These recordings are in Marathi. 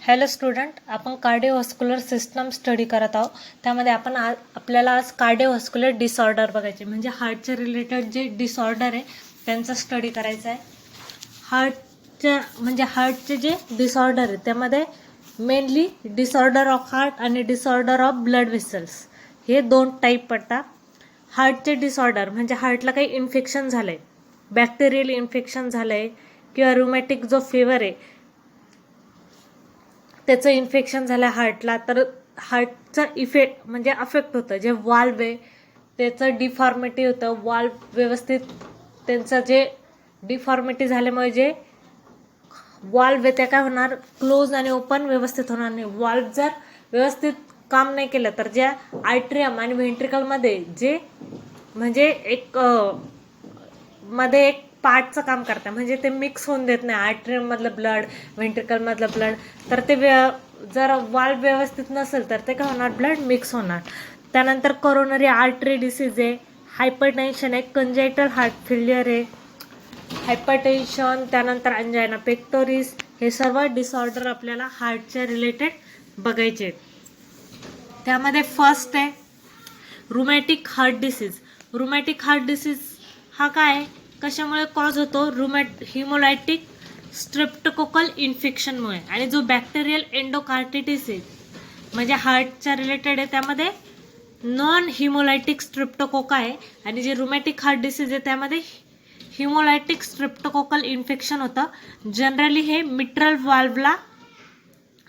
हॅलो स्टुडंट, आपण कार्डिओव्हास्क्युलर सिस्टम स्टडी करत आहोत. त्यामध्ये आपल्याला आज कार्डिओव्हास्क्युलर डिसऑर्डर बघायचे, म्हणजे हार्टचे रिलेटेड जे डिसऑर्डर आहे त्यांचा स्टडी करायचा आहे. हार्टचे जे डिसऑर्डर आहे त्यामध्ये मेनली डिसऑर्डर ऑफ हार्ट आणि डिसऑर्डर ऑफ ब्लड व्हेसल्स हे दोन टाईप पडतात. हार्टचे डिसऑर्डर म्हणजे हार्टला काही इन्फेक्शन झालं आहे, बॅक्टेरियल इन्फेक्शन झालं आहे किंवा रुमॅटिक जो फीवर आहे त्याचं इन्फेक्शन झालं हार्टला, तर हार्टचं इफेक्ट म्हणजे अफेक्ट होतं. जे वाल्व आहे त्याचं डिफॉर्मिटी होतं, वाल्व व्यवस्थित त्यांचं जे डिफॉर्मिटी झाल्यामुळे जे वाल्व आहे ते काय होणार, क्लोज आणि ओपन व्यवस्थित होणार नाही. वाल्व जर व्यवस्थित काम नाही केलं तर ज्या आयट्रियम आणि व्हेंट्रिकलमध्ये जे म्हणजे मध्ये एक पार्टचं काम करतात, म्हणजे ते मिक्स होऊन देत नाही आयट्रियम मधलं ब्लड व्हेंट्रिकल मधलं ब्लड, तर ते जर वाल्व व्यवस्थित नसेल तर ते काय होणार, ब्लड मिक्स होणार. त्यानंतर कोरोनरी आर्टरी डिसीज आहे, हायपरटेन्शन आहे, कंजेटल हार्ट फेल्युअर आहे, हायपरटेन्शन, त्यानंतर अंजायना पेक्टोरिस, हे सर्व डिसऑर्डर आपल्याला हार्टच्या रिलेटेड बघायचे. त्यामध्ये फर्स्ट आहे रुमॅटिक हार्ट डिसीज. रुमॅटिक हार्ट डिसीज हा काय, कशामुळे कॉज होतो, हिमोलायटिक स्ट्रेप्टोकोकल इन्फेक्शनमुळे. आणि जो बॅक्टेरियल एंडोकार्टिटिस आहे म्हणजे हार्टच्या रिलेटेड आहे, त्यामध्ये नॉन हिमोलायटिक स्ट्रेप्टोकोका आहे. आणि जे रुमॅटिक हार्ट डिसीज आहे त्यामध्ये हिमोलायटिक स्ट्रेप्टोकोकल इन्फेक्शन होतं. जनरली हे मिट्रल वाल्वला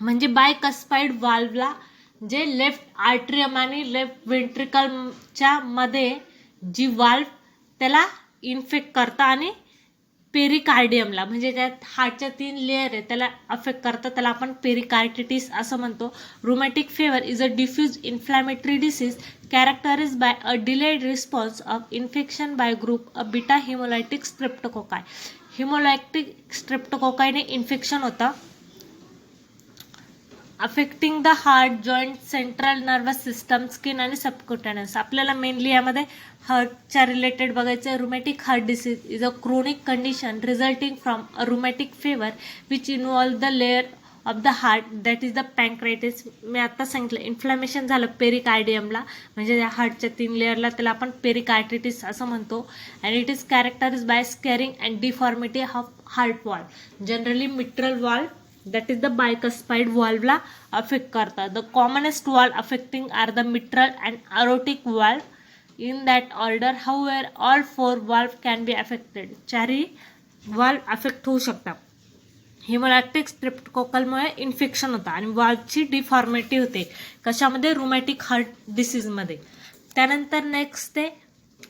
म्हणजे बायकस्पाइड वाल्वला, जे लेफ्ट आर्ट्रियम आणि लेफ्ट व्हेंट्रिकलच्या मध्ये जी वाल्व त्याला इन्फेक्ट करतं, आणि पेरिकार्डियमला म्हणजे ज्यात हार्टच्या 3 लेअर आहे त्याला अफेक्ट करतं, त्याला आपण पेरिकार्डिटिस असं म्हणतो. Rheumatic fever is a diffuse inflammatory disease characterized by a delayed response of infection by group A beta hemolytic streptococci. Hemolytic स्ट्रेप्टोकोकायने इन्फेक्शन होतं, affecting the heart, joint, central nervous system, skin आणि सबक्युटेनस. आपल्याला मेनली यामध्ये हार्टच्या रिलेटेड बघायचं. Rheumatic heart disease is a chronic condition resulting from a rheumatic fever which involve the layer of the heart that is the pancreatitis. मी आता सांगितलं इन्फ्लॅमेशन झालं पेरिकार्डियमला म्हणजे या हार्टच्या 3 लेअरला, त्याला आपण पेरिकार्डिटिस असं म्हणतो. And it is characterize by scarring and deformity of heart valve. Generally mitral valve that is the bicuspid valve ला अफेक्ट करतात. The commonest valve affecting are the mitral and aortic valve. In that order, however, all 4 valve can be affected. चारही valve अफेक्ट होऊ शकतात. हिमोलॅक्टिक स्ट्रेप्टोकोकलमुळे इन्फेक्शन होतं आणि वाल्वची डिफॉर्मिटी होते. कशामध्ये, रुमॅटिक हार्ट डिसीजमध्ये. त्यानंतर नेक्स्ट आहे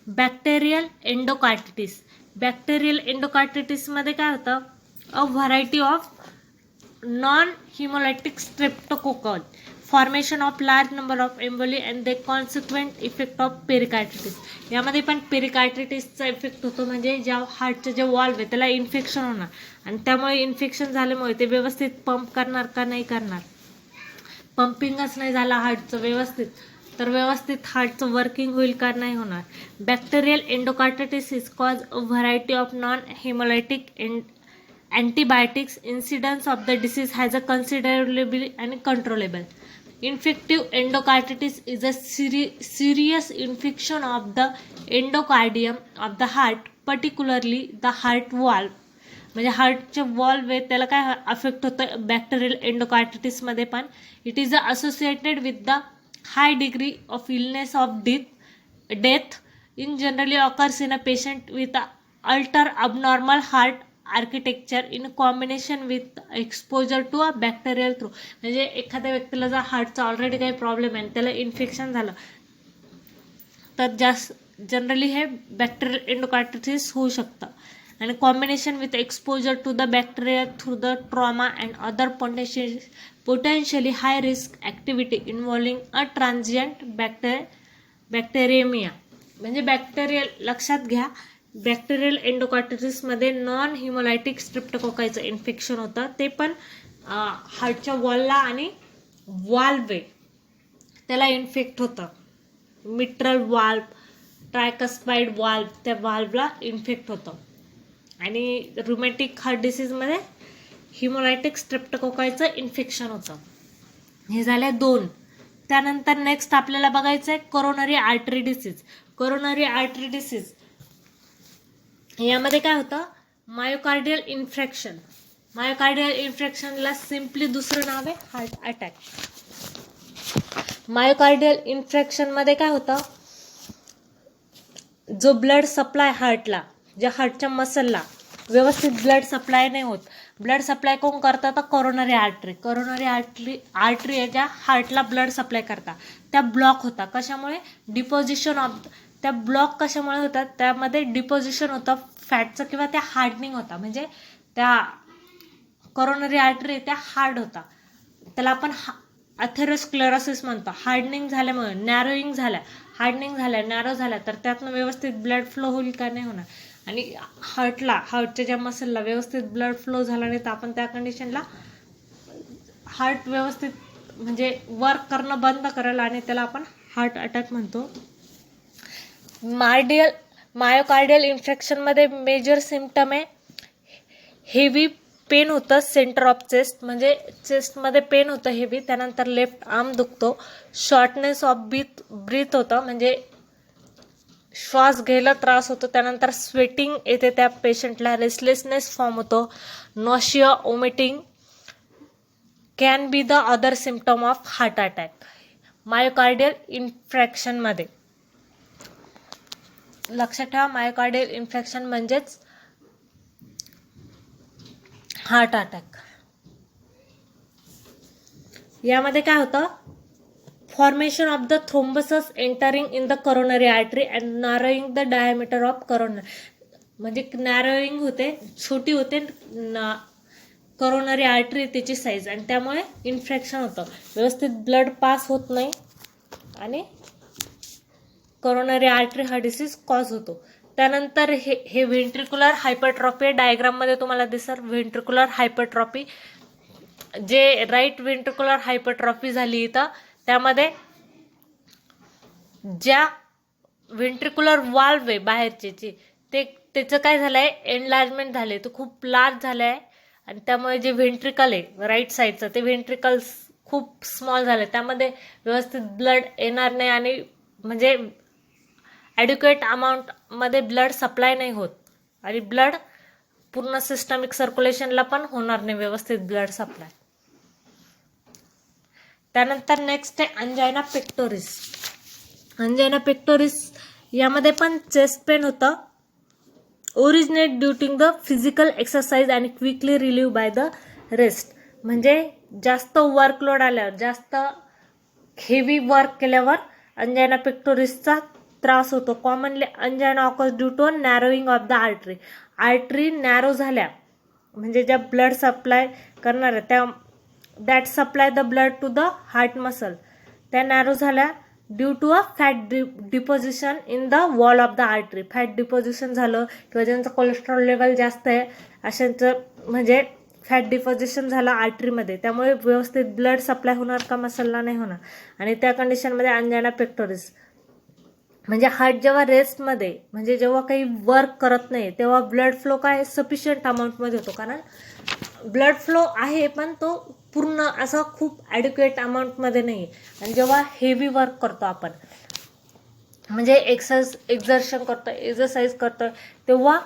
बॅक्टेरियल एंडोकार्टिटिस. बॅक्टेरियल एंडोकार्टिटिसमध्ये काय होतं, a variety of non-hemolytic streptococcal formation of large number of emboli and the consequent effect of pericarditis. यामध्ये पण पेरिकार्डिटिसचा इफेक्ट होतो, म्हणजे ज्या हार्टचे जे वॉल्व आहे त्याला इन्फेक्शन होणार आणि त्यामुळे इन्फेक्शन झाल्यामुळे ते व्यवस्थित पंप करणार का नाही करणार, पंपिंगच नाही झाला हार्टचं व्यवस्थित, तर व्यवस्थित हार्टचं वर्किंग होईल का नाही होणार. Bacterial endocarditis is cause a variety of non hemolytic antibiotics. Incidence of the disease has a considerably and controllable. Infective endocarditis is a serious infection of the endocardium of the heart, particularly the heart valve. म्हणजे हार्टचे वॉल्व आहे त्याला काय अफेक्ट होतं बॅक्टेरियल एंडोकार्डिटिसमध्ये पण. It is associated with the high degree of illness of death in generally occurs in a patient with alter abnormal heart architecture in combination with exposure to a bacterial through. म्हणजे एखाद्या व्यक्तीला जर हार्टचा ऑलरेडी काही प्रॉब्लेम आहे त्याला इन्फेक्शन झालं तर जनरली हे बॅक्टेरियल एंडोकार्डिटिस होऊ शकतं. आणि combination with exposure to the bacteria through the trauma and other potentially high risk activity involving a transient bacteremia. म्हणजे बॅक्टेरियल लक्षात घ्या, बॅक्टेरियल एंडोकार्डिटिसमध्ये नॉन हिमोलायटिक स्ट्रेप्टोकोकायचं इन्फेक्शन होतं, ते पण हार्टच्या वॉलला आणि वाल्व आहे त्याला इन्फेक्ट होतं. मिट्रल वाल्व, ट्रायकस्पाइड वाल्व, त्या वाल्वला इन्फेक्ट होतं. आणि रुमॅटिक हार्ट डिसीजमध्ये हिमोलायटिक स्ट्रेप्टोकोकायचं इन्फेक्शन होतं. हे झाले 2. त्यानंतर नेक्स्ट आपल्याला बघायचं आहे coronary artery disease. Coronary artery disease यामध्ये काय होतं, मायोकार्डियल इन्फ्रॅक्शन. मायोकार्डियल इन्फ्रॅक्शनला सिम्पली दुसरं नाव आहे हार्ट अटॅक. मायोकार्डियल इन्फ्रॅक्शनमध्ये काय होतं, जो ब्लड सप्लाय हार्टला, ज्या हार्टच्या मसलला व्यवस्थित ब्लड सप्लाय नाही होत, ब्लड सप्लाय कोण करतात तर कोरोनरी आर्टरी. कोरोनरी आर्टरी आहे ज्या हार्टला ब्लड सप्लाय करतात, त्या ब्लॉक होतात. कशामुळे, डिपॉझिशन ऑफ, त्या ब्लॉक कशामुळे होतात, त्यामध्ये डिपॉझिशन होतं फॅटचं किंवा त्या हार्डनिंग होता. म्हणजे त्या कोरोनरी आर्टरी त्या हार्ड होता, त्याला आपण अथेरोस्क्लेरोसिस म्हणतो. हार्डनिंग झाल्यामुळे, नॅरोईंग झाल्या, हार्डनिंग झाल्या, नॅरो झाल्या, तर त्यातनं व्यवस्थित ब्लड फ्लो होईल का, नाही होणार. आणि हार्टच्या ज्या मसलला व्यवस्थित ब्लड फ्लो झाला नाही तर आपण त्या कंडिशनला हार्ट व्यवस्थित म्हणजे वर्क करणं बंद करेल आणि त्याला आपण हार्ट अटॅक म्हणतो. मायोकार्डियल इन्फेक्शनमध्ये मेजर सिम्पटम आहे हेवी पेन होतं सेंटर ऑफ चेस्ट, म्हणजे चेस्टमध्ये पेन होतं हेवी. त्यानंतर लेफ्ट आर्म दुखतो, शॉर्टनेस ऑफ ब्रीथ होतं, म्हणजे श्वास घ्यायला त्रास होतो. त्यानंतर स्वेटिंग येते त्या पेशंटला, रेस्टलेसनेस फॉर्म होतो, nausea, vomiting can be the other symptom of heart attack. Myocardial इन्फ्रॅक्शनमध्ये लक्षात ठेवा, मायोकार्डियल इन्फेक्शन म्हणजेच हार्ट अटॅक. यामध्ये काय होतं, formation of the thrombuses entering in the coronary artery and narrowing the diameter of coronary, म्हणजे नॅरोईंग होते, छोटी होते कोरोनरी आर्टरी त्याची साईज, आणि त्यामुळे इन्फेक्शन होतं, व्यवस्थित ब्लड पास होत नाही आणि कोरोनरी आर्टरी हा डिसीज कॉज होतो. त्यानंतर हे व्हेंट्रिक्युलर हायपरट्रॉफी डायग्राममध्ये तुम्हाला दिसणार. व्हेंट्रिक्युलर हायपरट्रॉफी, जे राईट व्हेंट्रिक्युलर हायपरट्रॉफी झाली इथं, त्यामध्ये ज्या व्हेंट्रिक्युलर वाल्व आहे बाहेरची त्याचं काय झालंय, एनलार्जमेंट झाले, तो खूप लार्ज झालाय आणि त्यामुळे जे व्हेंट्रिकल आहे राईट साईडचं ते व्हेंट्रिकल खूप स्मॉल झाले, त्यामध्ये व्यवस्थित ब्लड येणार नाही आणि म्हणजे ॲड्युकेट अमाऊंटमध्ये ब्लड सप्लाय नाही होत आणि ब्लड पूर्ण सिस्टमिक सर्क्युलेशनला पण होणार नाही व्यवस्थित ब्लड सप्लाय. त्यानंतर नेक्स्ट आहे अंजायना पेक्टोरिस. अंजायना पेक्टोरिस यामध्ये पण चेस्ट पेन होतं, ओरिजिनेट ड्युटिंग द फिजिकल एक्सरसाइज आणि quickly relieve by the rest, म्हणजे जास्त वर्कलोड आल्यावर, जास्त हेवी वर्क केल्यावर अंजायना पेक्टोरिसचा त्रास होतो. Commonly angina occurs due to narrowing of the artery. Artery narrow झाल्या, म्हणजे ज्या ब्लड सप्लाय करणार आहे त्या that supply the blood to the heart muscle, त्या नॅरो झाल्या due to a fat deposition in the wall of the artery. Fat deposition झालं किंवा ज्यांचं कोलेस्ट्रॉल लेवल जास्त आहे अशांचं म्हणजे फॅट डिपॉझिशन झालं आर्टरीमध्ये, त्यामुळे व्यवस्थित ब्लड सप्लाय होणार का मसलला, नाही होणार, आणि त्या कंडिशनमध्ये अंजायना पेक्टोरिस. म्हणजे हार्ट जेव्हा रेस्टमध्ये, म्हणजे जेव्हा काही वर्क करत नाही तेव्हा ब्लड फ्लो काय सफिशियंट अमाऊंटमध्ये होतो, कारण ब्लड फ्लो आहे पण तो पूर्ण असं खूप ॲड्युकेट अमाऊंटमध्ये नाही. आणि जेव्हा हेवी वर्क करतो आपण, म्हणजे एक्झर्शन करतो, एक्सरसाइज करतो, तेव्हा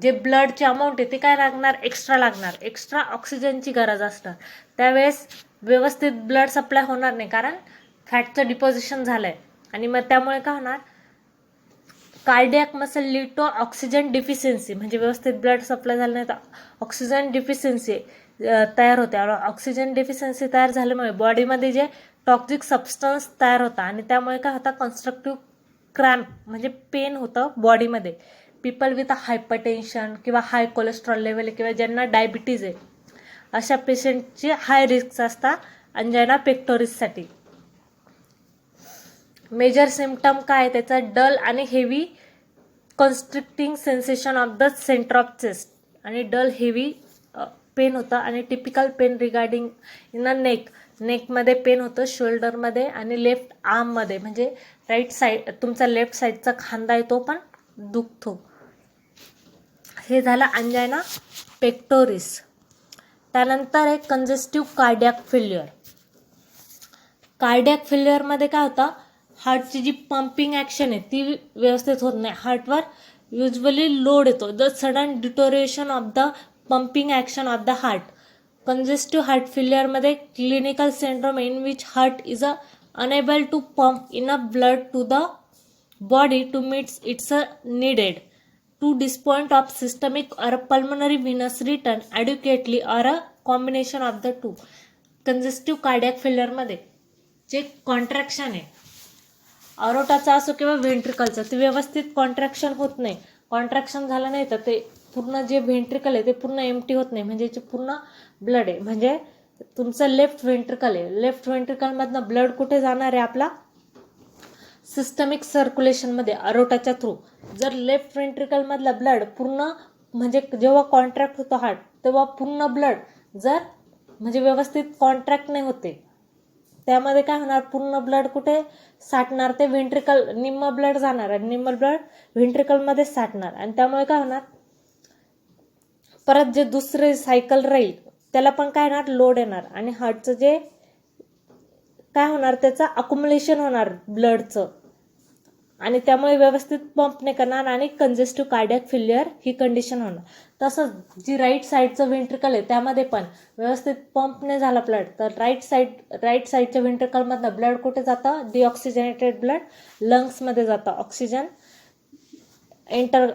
जे ब्लडची अमाऊंट आहे ते काय लागणार, एक्स्ट्रा लागणार, एक्स्ट्रा ऑक्सिजनची गरज असणार. त्यावेळेस व्यवस्थित ब्लड सप्लाय होणार नाही कारण फॅटचं डिपॉझिशन झालं आहे. आणि मग त्यामुळे काय होणार, cardiac muscle lead to oxygen deficiency, म्हणजे व्यवस्थित ब्लड सप्लाय झालं नाही तर ऑक्सिजन डिफिशियन्सी तयार होते. ऑक्सिजन डिफिशियन्सी तयार झाल्यामुळे बॉडीमध्ये जे टॉक्सिक सबस्टन्स तयार होता आणि त्यामुळे काय होतं, कन्स्ट्रक्टिव्ह क्रॅम्प म्हणजे पेन होतं बॉडीमध्ये. पीपल विथ हायपरटेन्शन किंवा हाय कोलेस्ट्रॉल लेवल किंवा ज्यांना डायबिटीज आहे अशा पेशंटची हाय रिस्क असतात अंजायना पेक्टोरिससाठी. मेजर सिम्पटम काय त्याचा, डल आणि heavy constricting sensation of the centre of chest, आणि डल हेवी पेन होतं आणि typical pain regarding in a नेकमध्ये पेन होतं, शोल्डरमध्ये आणि लेफ्ट आर्ममध्ये, म्हणजे राईट साईड तुमचा लेफ्ट साईडचा खांदा आहे तो पण दुखतो. हे झालं अंजायना पेक्टोरिस. त्यानंतर आहे कंजेस्टिव्ह कार्डियाक फेल्युअर. कार्डियाक फेल्युअरमध्ये काय होतं, हार्टची जी पंपिंग ॲक्शन आहे ती व्यवस्थित होत नाही. हार्टवर युजली लोड येतो. The sudden deterioration of the pumping action of the heart. Congestive heart फेल्युअरमध्ये clinical syndrome in which heart is unable to pump enough blood to the body to meet its needed to this point of systemic or pulmonary venous return adequately or a combination of the two. Congestive cardiac फेल्युअरमध्ये जे कॉन्ट्रॅक्शन आहे अरोटाचा असो किंवा व्हेंट्रिकलचं ते व्यवस्थित कॉन्ट्रॅक्शन होत नाही. कॉन्ट्रॅक्शन झालं नाही तर ते पूर्ण जे व्हेंट्रिकल आहे ते पूर्ण एम्प्टी होत नाही. म्हणजे जे पूर्ण ब्लड आहे, म्हणजे तुमचं लेफ्ट व्हेंट्रिकल आहे, लेफ्ट व्हेंट्रिकलमधनं ब्लड कुठे जाणार आहे, आपला सिस्टमिक सर्क्युलेशनमध्ये अरोटाच्या थ्रू. जर लेफ्ट व्हेंट्रिकलमधला ब्लड पूर्ण म्हणजे जेव्हा कॉन्ट्रॅक्ट होतो हार्ट तेव्हा पूर्ण ब्लड जर म्हणजे व्यवस्थित कॉन्ट्रॅक्ट नाही होते, त्यामध्ये काय होणार, पूर्ण ब्लड कुठे साठणार, ते व्हेंट्रिकल निम्म ब्लड जाणार आणि निम्म ब्लड व्हेंट्रिकलमध्ये साठणार. आणि त्यामुळे काय होणार, परत जे दुसरे सायकल राहील त्याला पण काय होणार, लोड येणार आणि हार्टचं जे काय होणार, त्याचं अक्युमुलेशन होणार ब्लडचं आणि त्यामुळे व्यवस्थित पंप नाही करणार आणि कंजेस्टिव्ह कार्डियाक फेल्युअर ही कंडिशन होणार. तसंच जी राईट साईडचं व्हेंट्रिकल आहे त्यामध्ये पण व्यवस्थित पंप नाही झाला ब्लड तर राईट साईडच्या व्हेंट्रिकलमधनं ब्लड कुठे जातं, डिऑक्सिजनेटेड ब्लड लंग्समध्ये जातं ऑक्सिजन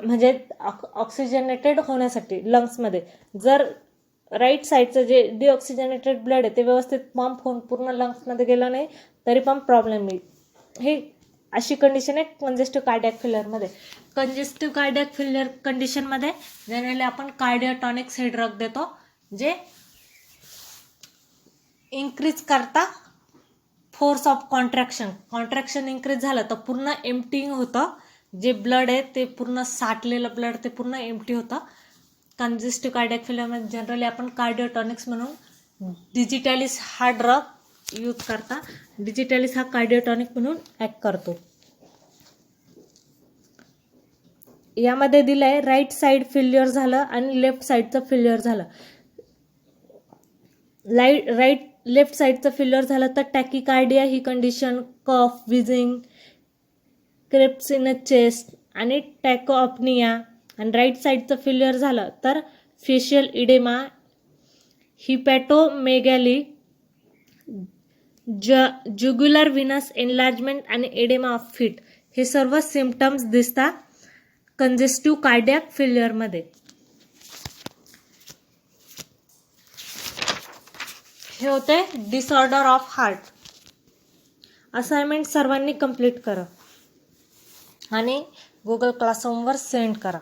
म्हणजे ऑक्सिजनेटेड होण्यासाठी लंग्समध्ये. जर राईट साईडचं जे डिऑक्सिजनेटेड ब्लड आहे ते व्यवस्थित पंप होऊन पूर्ण लंग्समध्ये गेलं नाही तरी पण प्रॉब्लेम येईल. हे अशी कंडिशन आहे कंजेस्टिव्ह कार्डियाक फेल्युअरमध्ये. कंजेस्टिव्ह कार्डियाक फेल्युअर कंडिशनमध्ये जनरली आपण कार्डिओटॉनिक्स हे ड्रग देतो जे इन्क्रीज करता फोर्स ऑफ कॉन्ट्रॅक्शन इन्क्रीज झालं तर पूर्ण एम्प्टिंग होतं, जे ब्लड आहे ते पूर्ण साठलेलं ब्लड ते पूर्ण एम्प्टी होतं. कंजेस्टिव्ह कार्डियाक फेल्युअरमध्ये जनरली आपण कार्डिओटॉनिक्स म्हणून डिजिटॅलिस हा ड्रग यूज करता. डिजिटॅलिस हा कार्डिओटॉनिक म्हणून ॲक्ट करतो. यामध्ये दिलंय राईट साईड फेल्युअर झालं आणि लेफ्ट साईडचं फेल्युअर झालं. लेफ्ट साईडचं फेल्युअर झालं तर टॅकिकार्डिया ही condition, cough, wheezing, creps in chest आणि टॅकोऑपनिया. आणि राईट साईडचं फेल्युअर झालं तर facial oedema, hepatomegaly, jugular venous enlargement आणि एडेमा ऑफ फीट हे सर्व सिम्पटम्स दिसतात कंजेस्टिव्ह कार्डियाक फेल्युअरमध्ये. हे होते डिसऑर्डर ऑफ हार्ट. असाइनमेंट सर्वांनी कंप्लीट करा आणि गुगल क्लासरूमवर सेंड करा.